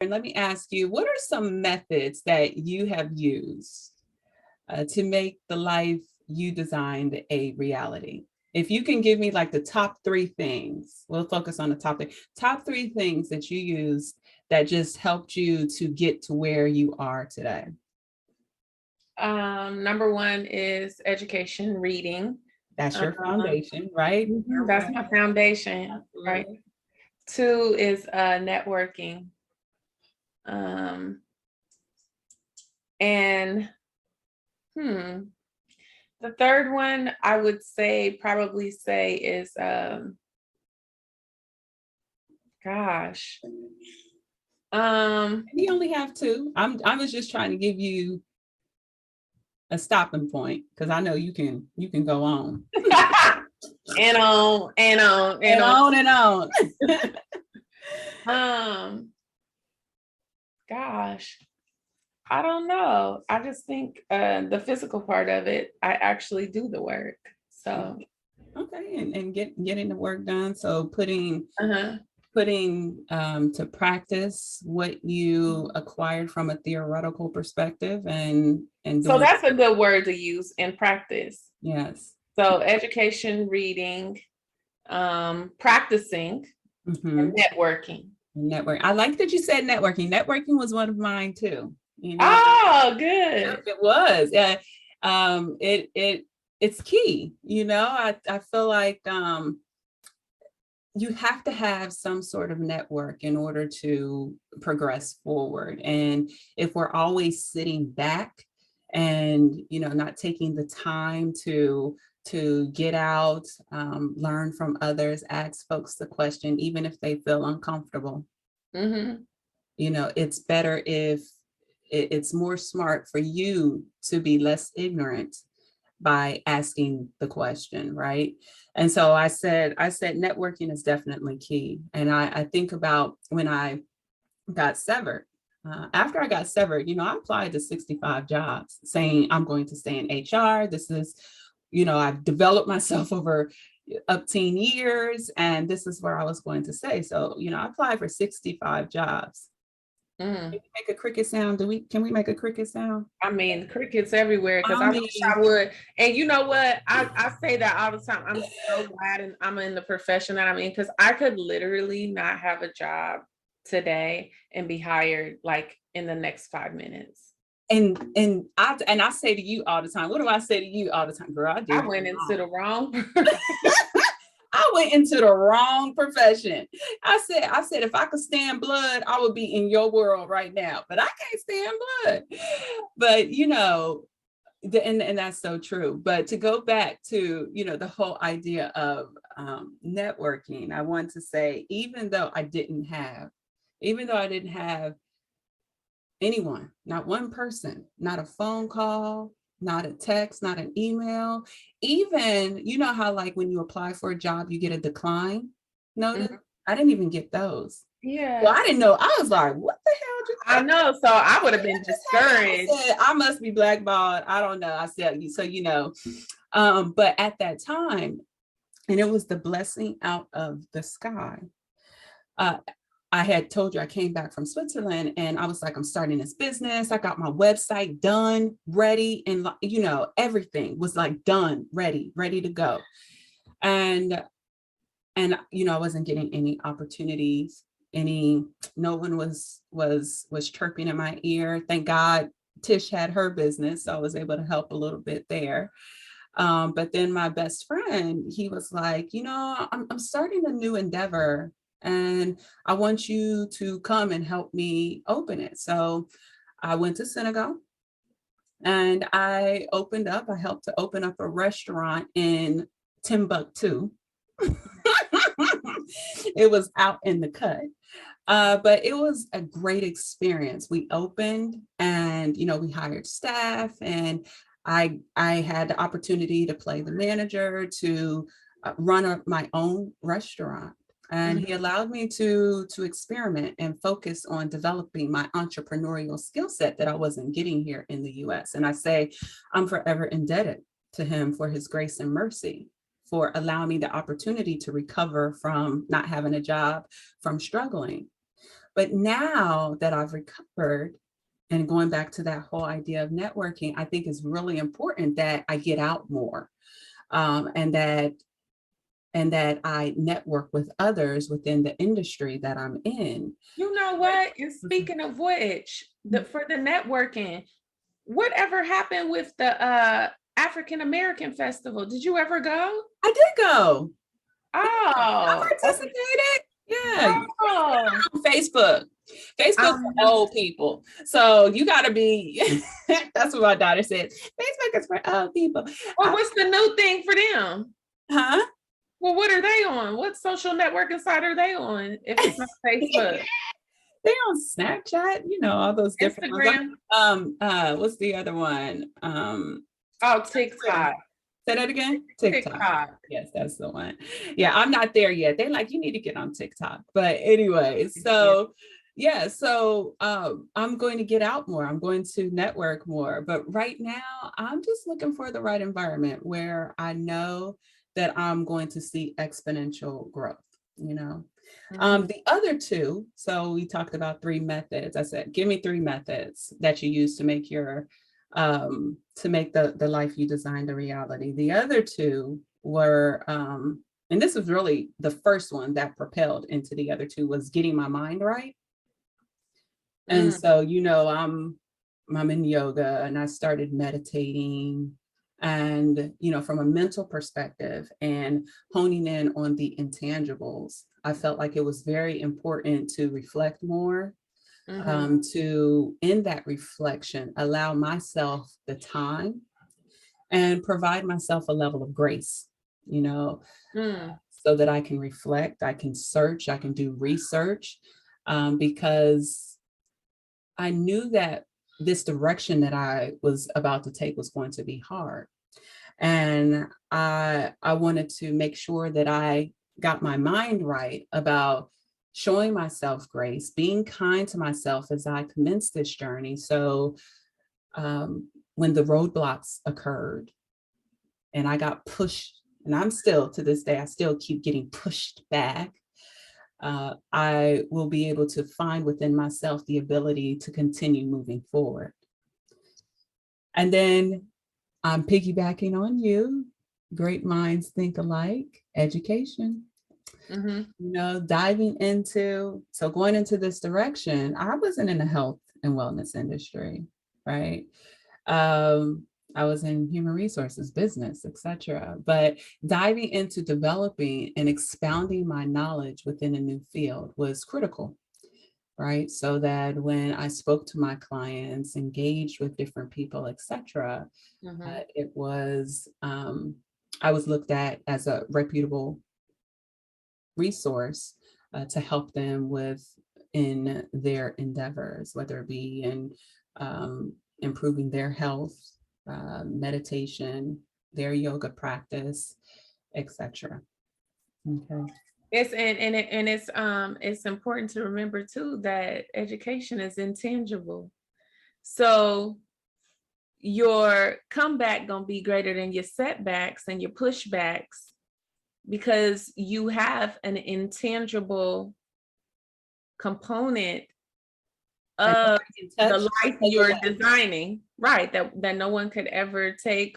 And let me ask you, what are some methods that you have used to make the life you designed a reality? If you can give me like the top three things, we'll focus on the top three things that you used that just helped you to get to where you are today. Number one is education, reading. That's your foundation, right? That's my foundation. Absolutely. Right. Two is networking. And the third one I would probably say is gosh. You only have two. I was just trying to give you a stopping point because I know you can go on. and on and on and on and on. Gosh, I don't know. I just think the physical part of it, I actually do the work. So okay, and getting the work done. So putting to practice what you acquired from a theoretical perspective and so that's a good word to use in practice. Yes. So education, reading, practicing, and networking. I like that you said networking. Networking was one of mine too. You know? Oh, good. It was. It's key. You know, I feel like you have to have some sort of network in order to progress forward. And if we're always sitting back and, you know, not taking the time to get out, learn from others, ask folks the question, even if they feel uncomfortable. You know, it's better if it's more smart for you to be less ignorant by asking the question, right? And so I said networking is definitely key. And I think about when I got severed. After I got severed, you know, I applied to 65 jobs saying I'm going to stay in HR. This is, you know, I've developed myself over up 10 years and this is where I was going to stay. So, you know, I applied for 65 jobs. Can we make a cricket sound? Can we make a cricket sound? I mean, crickets everywhere because I wish I would. And you know what? I say that all the time. I'm so glad and I'm in the profession that I'm in because I could literally not have a job today and be hired like in the next 5 minutes. And I say to you all the time, what do I say to you all the time? Girl, I went into the wrong. I went into the wrong profession. I said, if I could stand blood, I would be in your world right now, but I can't stand blood. But, you know, and that's so true. But to go back to, you know, the whole idea of networking, I want to say, even though I didn't have anyone, not one person, not a phone call, not a text, not an email, even, you know how like when you apply for a job, you get a decline notice? I didn't even get those. Yeah. Well, I didn't know. I was like, what the hell? I know. So I would have been discouraged. I must be blackballed. I don't know. I said, so, you know, but at that time, and it was the blessing out of the sky. I had told you I came back from Switzerland and I was like, I'm starting this business. I got my website done, ready. And, you know, everything was like done, ready to go. And, you know, I wasn't getting any opportunities, no one was chirping in my ear. Thank God Tish had her business. So I was able to help a little bit there. But then my best friend, he was like, you know, I'm starting a new endeavor and I want you to come and help me open it. So I went to Senegal and I helped to open up a restaurant in Timbuktu. It was out in the cut. But it was a great experience. We opened and, you know, we hired staff and I had the opportunity to play the manager, to run my own restaurant. And he allowed me to experiment and focus on developing my entrepreneurial skill set that I wasn't getting here in the US. And I say I'm forever indebted to him for his grace and mercy, for allowing me the opportunity to recover from not having a job, from struggling. But now that I've recovered and going back to that whole idea of networking, I think it's really important that I get out more, and that I network with others within the industry that I'm in. You know what? And speaking of which, for the networking, whatever happened with the African American festival? Did you ever go? I did go. I Oh, participated. Yeah. oh. On Facebook. Facebook for old people. So you got to be, that's what my daughter said. Facebook is for old people. Well, what's the new thing for them? Huh? Well, what are they on? What social networking site are they on if it's not Facebook? They're on Snapchat, all those different Instagram. ones. What's the other one? Oh, TikTok. Say that again. TikTok. Yes, that's the one. Yeah, I'm not there yet. They're like, you need to get on TikTok. But anyway, so yeah, so I'm going to get out more. I'm going to network more. But right now, I'm just looking for the right environment where I know that I'm going to see exponential growth, The other two, so we talked about 3 methods. I said, give me 3 methods that you use to make the life you designed a reality. The other 2 were, and this was really the first one that propelled into the other 2, was getting my mind right. And so, I'm in yoga and I started meditating and, from a mental perspective and honing in on the intangibles. I felt like it was very important to reflect more, to, in that reflection, allow myself the time and provide myself a level of grace, so that I can reflect, I can search, I can do research, because I knew that this direction that I was about to take was going to be hard. And I wanted to make sure that I got my mind right about showing myself grace, being kind to myself as I commenced this journey. So when the roadblocks occurred and I got pushed, and I'm still, to this day, I still keep getting pushed back, I will be able to find within myself the ability to continue moving forward. And then I'm piggybacking on you. Great minds think alike. Education. Diving into, so going into this direction, I wasn't in the health and wellness industry, right? I was in human resources, business, etc. But diving into developing and expounding my knowledge within a new field was critical, right? So that when I spoke to my clients, engaged with different people, etc., it was, I was looked at as a reputable resource to help them in their endeavors, whether it be in improving their health, meditation, their yoga practice, etc. Okay. It's important to remember too that education is intangible. So your comeback gonna be greater than your setbacks and your pushbacks because you have an intangible component of the life you're designing, right? That no one could ever take